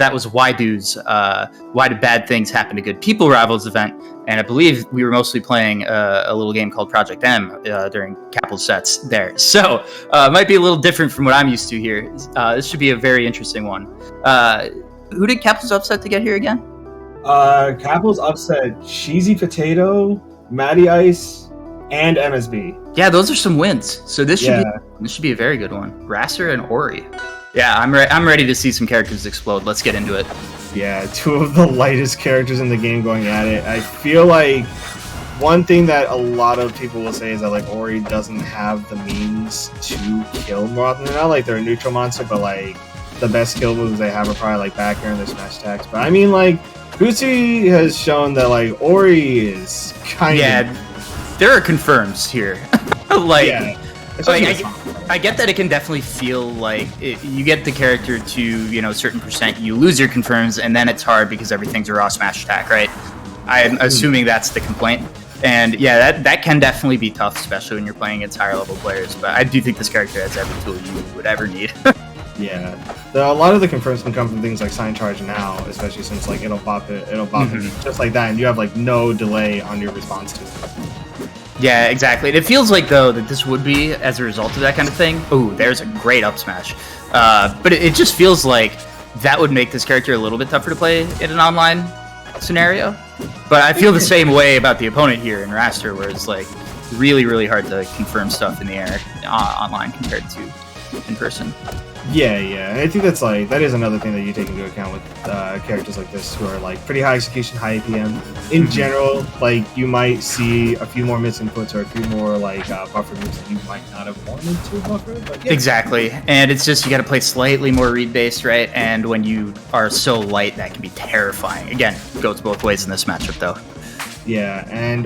that was Why Did Bad Things Happen to Good People Rivals event, and I believe we were mostly playing a little game called Project M during Qapples sets there. So it might be a little different from what I'm used to here. This should be a very interesting one. Who did Qapples upset to get here again? Qapples upset Cheesy Potato, Matty Ice, and MSB. Yeah, those are some wins. So this should be a very good one. Rasser and Ori. Yeah, I'm ready to see some characters explode. Let's get into it. Yeah, two of the lightest characters in the game going at it. I feel like one thing that a lot of people will say is that like Ori doesn't have the means to kill more often than not. Like they're a neutral monster, but like the best kill moves they have are probably like back air and their smash attacks. But I mean, like Kusi has shown that like Ori is kind of there are confirms here. Like I get that it can definitely feel like you get the character to a certain percent, you lose your confirms, and then it's hard because everything's a raw smash attack, right? I'm assuming that's the complaint. And yeah, that can definitely be tough, especially when you're playing against higher level players. But I do think this character has every tool you would ever need. Yeah, a lot of the confirms can come from things like Sign Charge now, especially since like it'll pop it just like that, and you have like no delay on your response to it. Yeah, exactly. And it feels like, though, that this would be as a result of that kind of thing. Ooh, there's a great up smash. But it just feels like that would make this character a little bit tougher to play in an online scenario. But I feel the same way about the opponent here in Raster, where it's like really, really hard to confirm stuff in the air online compared to in person. Yeah. I think that is another thing that you take into account with characters like this who are like pretty high execution, high APM. In general, like you might see a few more misinputs or a few more like buffer moves that you might not have wanted to buffer. But yeah. Exactly, and it's just you got to play slightly more read based, right? And when you are so light, that can be terrifying. Again, goes both ways in this matchup, though. Yeah, and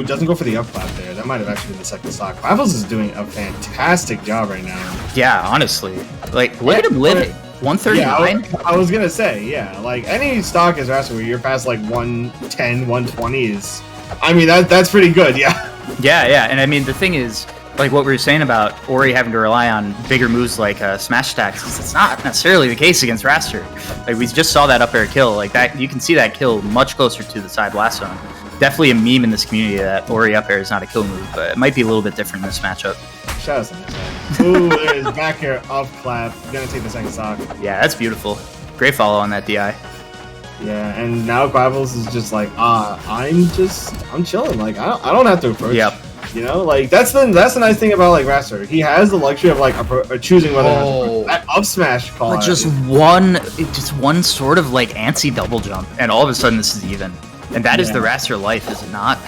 doesn't go for the up clap there. That might have actually been the second stock. Qapples is doing a fantastic job right now. Yeah, honestly. Like, look at him living. 139? Yeah, I was gonna say, yeah. Like, any stock is Raster where you're past, like, 110, 120 is... I mean, that's pretty good, yeah. Yeah, and I mean, the thing is, like what we were saying about Ori having to rely on bigger moves like smash attacks, it's not necessarily the case against Raster. Like, we just saw that up air kill. Like, that, you can see that kill much closer to the side blast zone. Definitely a meme in this community that Ori up air is not a kill move, but it might be a little bit different in this matchup. Shout out to this. Ooh, there's back air up clap. Gonna take the second stock. Yeah, that's beautiful. Great follow on that DI. Yeah, and now Qapples is just like, I'm chilling. Like, I don't have to approach. Yep. You know, like that's the nice thing about like Raster. He has the luxury of like choosing whether or not that up smash call. But just one sort of like antsy double jump, and all of a sudden this is even. And that is the Raster life, is it not?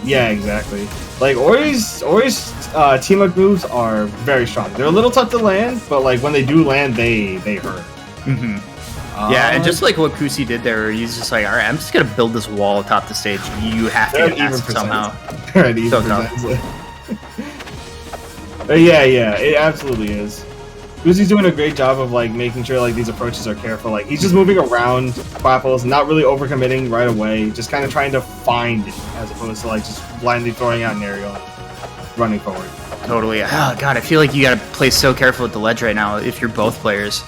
Yeah, exactly. Like Ori's team up moves are very strong. They're a little tough to land, but like when they do land, they hurt. Mm-hmm. Yeah, and just like what Kusi did there, he's just like, all right, I'm just gonna build this wall atop the stage. You have to get past it somehow. So yeah, it absolutely is. Kusi's doing a great job of like making sure like these approaches are careful. Like he's just moving around Qapples, not really overcommitting right away, just kind of trying to find it as opposed to like just blindly throwing out an aerial and running forward. Totally. Oh god, I feel like you gotta play so careful with the ledge right now if you're both players.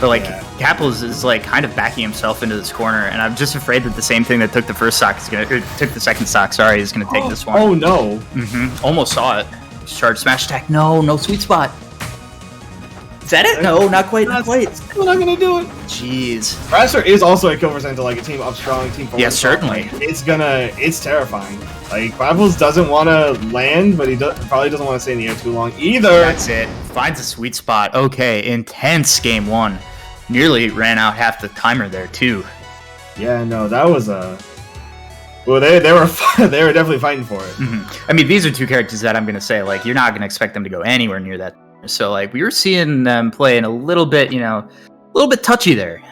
But like Qapples is like kind of backing himself into this corner, and I'm just afraid that the same thing that took the first stock took the second stock. Sorry, is gonna take this one. Oh no! Almost saw it. Charge smash attack. No sweet spot. Is that it? No, not quite. Not quite. We're not gonna do it. Jeez. Raster is also a kill percent to like a team up strong, team forward. Yeah, certainly. Like, it's terrifying. Like Qapples doesn't want to land, but he probably doesn't want to stay in the air too long either. That's it. Finds a sweet spot. Okay, intense game one. Nearly ran out half the timer there too. Yeah, no, that was a. Well, they were definitely fighting for it. I mean, these are two characters that I'm gonna say like you're not gonna expect them to go anywhere near that. So like we were seeing them playing a little bit, a little bit touchy there.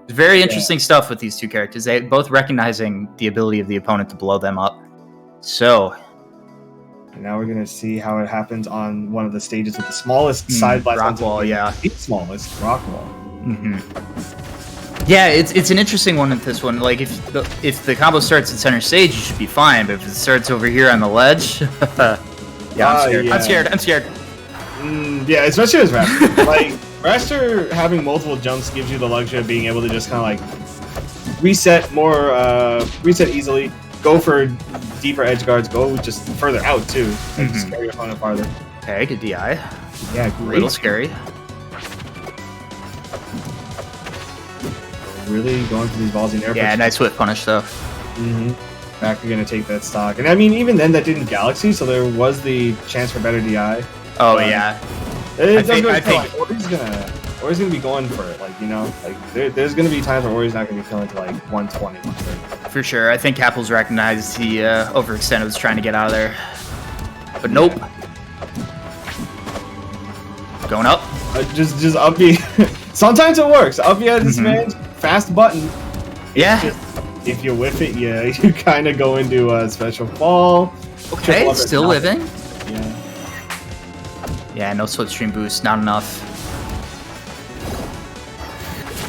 It's very interesting stuff with these two characters. They both recognizing the ability of the opponent to blow them up. So now we're gonna see how it happens on one of the stages with the smallest side blast. Rock wall, the smallest rock wall. Yeah, it's an interesting one with this one. Like if the combo starts at center stage, you should be fine. But if it starts over here on the ledge, I'm scared. I'm scared. Yeah, especially as Raster. Like Raster having multiple jumps gives you the luxury of being able to just kind of like reset easily, go for deeper edge guards, go just further out too, and just carry your opponent farther. Okay, good DI. Yeah, A little scary. Really going for these balls in air. Yeah, nice whip punish though. Back, you're gonna take that stock, and I mean even then that didn't Galaxy, so there was the chance for better DI. Oh yeah. I think Ori's gonna be going for it, like, you know, like there's gonna be times where Ori's not gonna be killing to like 120, 130. For sure. I think Qapples recognized he overextended, was trying to get out of there. But nope. Going up. Just up B. Sometimes it works. Up B at disadvantage, fast button. Yeah. Just, if you whiff it, yeah, you kind of go into a special fall. Okay, still living. Yeah. Yeah, no slipstream boost, not enough.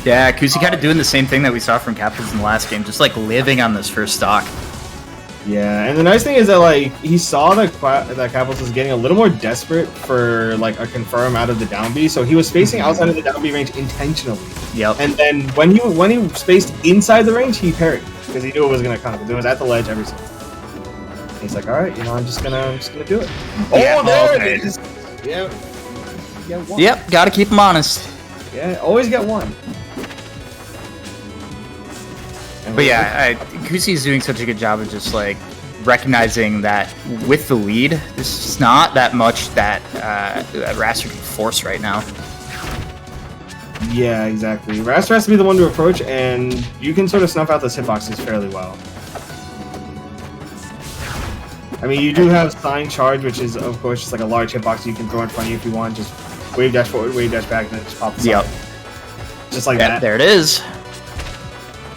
Yeah, Kusi kind of doing the same thing that we saw from Qapples in the last game, just like living on this first stock. Yeah, and the nice thing is that like he saw that Qapples was getting a little more desperate for like a confirm out of the down B, so he was spacing outside of the down B range intentionally. Yep. And then when he spaced inside the range, he parried because he knew it was gonna come. It was at the ledge every single time. He's like, all right, you know, I'm just gonna do it. Yeah, oh, there okay. it is. Yeah. You get one. Yep, gotta keep him honest. Yeah, always get one. But yeah, Kusi's doing such a good job of just like recognizing that with the lead, there's just not that much that Raster can force right now. Yeah, exactly. Raster has to be the one to approach, and you can sort of snuff out those hitboxes fairly well. I mean, you do have Sign Charge, which is, of course, just like a large hitbox you can throw in front of you if you want. Just wave dash forward, wave dash back, and then just pop the Yep. Just like Yeah, that. there it is.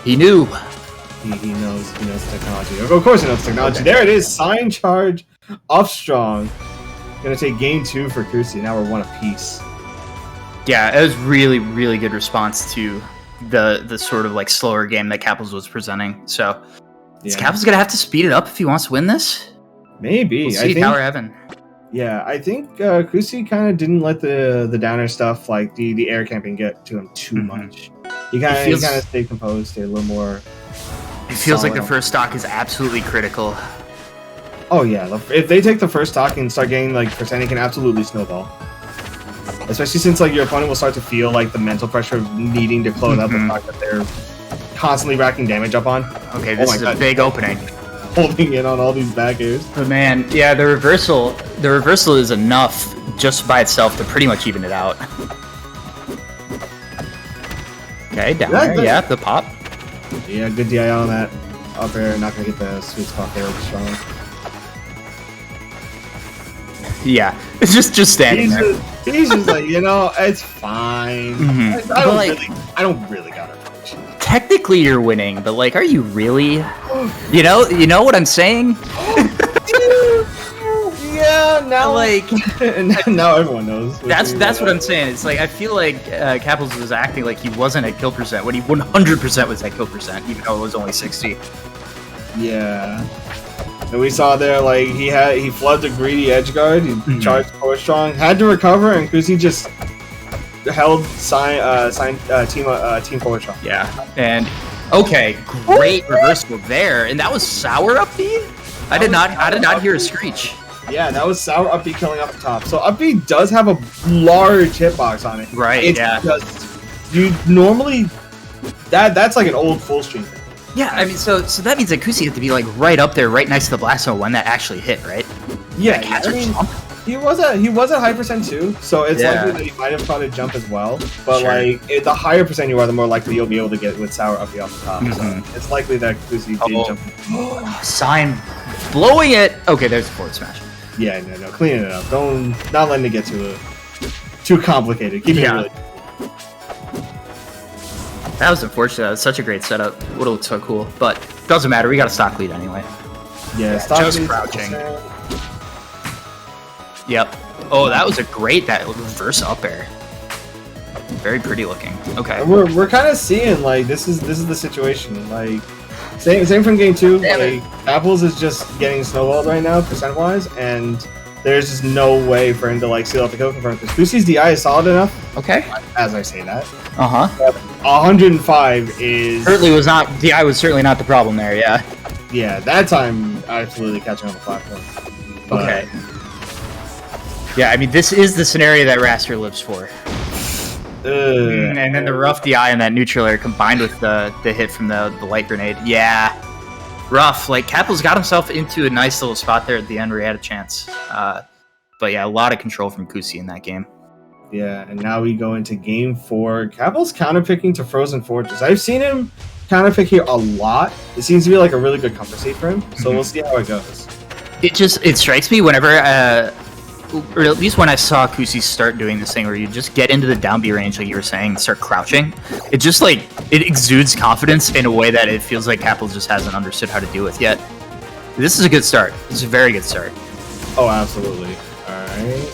He knew. He knows technology. Of course he knows technology. Okay. There it is. Sign Charge up strong. Gonna take game 2 for Kusi. Now we're one apiece. Yeah, it was really, really good response to the sort of like slower game that Qapples was presenting. So is Qapples gonna have to speed it up if he wants to win this? Maybe. We'll see. Power Heaven. Yeah, I think Kusi kind of didn't let the downer stuff, like the air camping, get to him too much. He kind of stayed composed, stayed a little more. It feels like the first stock is absolutely critical. Oh yeah, if they take the first stock and start getting like percent, it can absolutely snowball. Especially since like your opponent will start to feel like the mental pressure of needing to close out the stock that they're constantly racking damage up on. Okay, this is a big opening. Holding in on all these back airs. But man, yeah, the reversal is enough just by itself to pretty much even it out. Okay, down there, yeah, the pop. Yeah, good DI on that up air. Not gonna get the sweet spot there strong. Yeah, it's just standing there. He's just like, you know, it's fine. I don't really gotta approach you. Technically, you're winning, but like, are you really? You know what I'm saying? Yeah, now like now everyone knows. That's what I'm saying. It's like I feel like Qapples was acting like he wasn't at kill percent when he 100% was at kill percent, even though it was only 60. Yeah, and we saw there like he flooded the greedy edge guard. He charged core strong, had to recover, and Kusi just held team forward strong. Yeah, and okay, great reversal there, and that was sour up B. I did not hear a screech. Yeah, that was sour up B killing up the top. So up B does have a large hitbox on it. Right. It's just you normally that's like an old full stream thing. Yeah, I mean, so that means that Kusi had to be like right up there, right next to the blast zone when that actually hit, right? Yeah, I mean, he was at high percent too, so it's likely that he might have caught a jump as well. But like, the higher percent you are, the more likely you'll be able to get with sour up B off the top. So it's likely that Kusi did jump. Sign blowing it. Okay, there's a forward smash. Yeah, no, cleaning it up. Not letting it get too complicated. Keep it really. That was unfortunate. That was such a great setup. Would have looked so cool, but doesn't matter. We got a stock lead anyway. Yeah, stock just crouching. Yep. Oh, that was that reverse up air. Very pretty looking. Okay. And we're kind of seeing like this is the situation. Like same from game 2. Like Qapples is just getting snowballed right now percent wise, and there's just no way for him to like seal out the kill confirm because Kusi's DI is solid enough. Okay. As I say that. 105 is certainly was not DI was certainly not the problem there. Yeah. Yeah, that time absolutely catching on the platform. But, okay. Yeah, I mean this is the scenario that Raster lives for. And then the rough DI and that neutral air combined with the hit from the light grenade. Yeah. Rough. Like, Qapples got himself into a nice little spot there at the end where he had a chance. But yeah, a lot of control from Kusi in that game. Yeah, and now we go into game 4. Qapples counterpicking to Frozen Fortress. I've seen him counterpick here a lot. It seems to be like a really good comfort state for him. So we'll see how it goes. It strikes me whenever or at least when I saw Kusi start doing this thing where you just get into the down B range, like you were saying, and start crouching, it just like, it exudes confidence in a way that it feels like Qapples just hasn't understood how to deal with yet. This is a good start. This is a very good start. Oh, absolutely. Alright.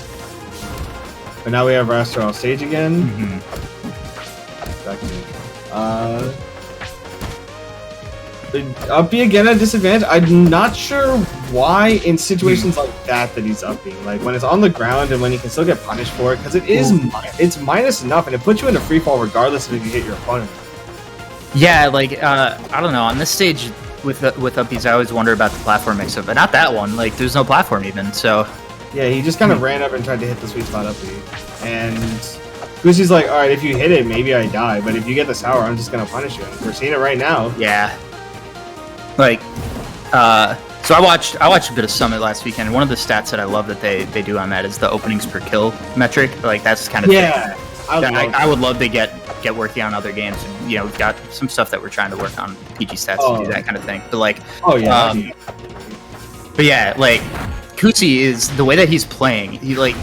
But now we have Raster on stage again. Back to up B again at disadvantage. I'm not sure why in situations like that he's up B. Like when it's on the ground and when you can still get punished for it, because it's minus enough and it puts you in a free fall regardless of if you hit your opponent. Yeah, like I don't know. On this stage with up Bs, I always wonder about the platform mix-up, but not that one. Like there's no platform even. So yeah, he just kind of ran up and tried to hit the sweet spot up B, and Kusi's like, all right, if you hit it, maybe I die, but if you get the sour, I'm just gonna punish you. And we're seeing it right now. Yeah. Like, so I watched a bit of Summit last weekend, and one of the stats that I love that they do on that is the openings per kill metric. Like that's kind of I would love to get working on other games. And, you know, we've got some stuff that we're trying to work on PG stats to do that kind of thing. But like, but yeah, like Kusi is the way that he's playing. He like,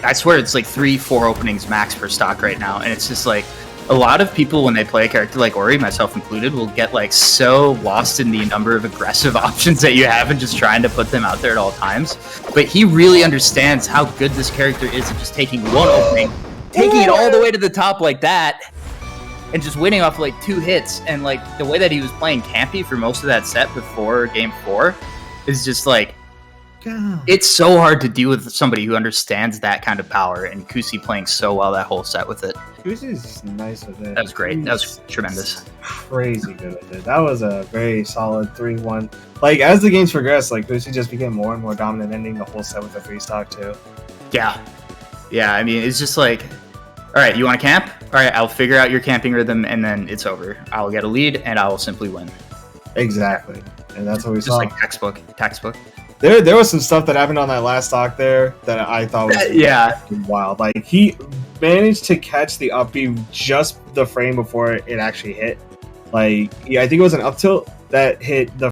I swear it's like 3-4 openings max per stock right now, and it's just like. A lot of people, when they play a character like Ori, myself included, will get like so lost in the number of aggressive options that you have and just trying to put them out there at all times. But he really understands how good this character is at just taking one opening, taking it all the way to the top like that, and just winning off like 2 hits. And like the way that he was playing campy for most of that set before game 4 is just like, God. It's so hard to deal with somebody who understands that kind of power, and Kusi playing so well that whole set with it. Kusi's nice with it. That was great. That was tremendous. Crazy good with it. That was a very solid 3-1. Like, as the games progressed, like, Kusi just became more and more dominant, ending the whole set with a 3 stock, too. Yeah. Yeah, I mean, it's just like, all right, you want to camp? All right, I'll figure out your camping rhythm, and then it's over. I'll get a lead, and I will simply win. Exactly. And that's what we saw. Just like textbook. There was some stuff that happened on that last stock there that I thought was wild. Like, he managed to catch the up B just the frame before it actually hit. Like, yeah, I think it was an up tilt that hit the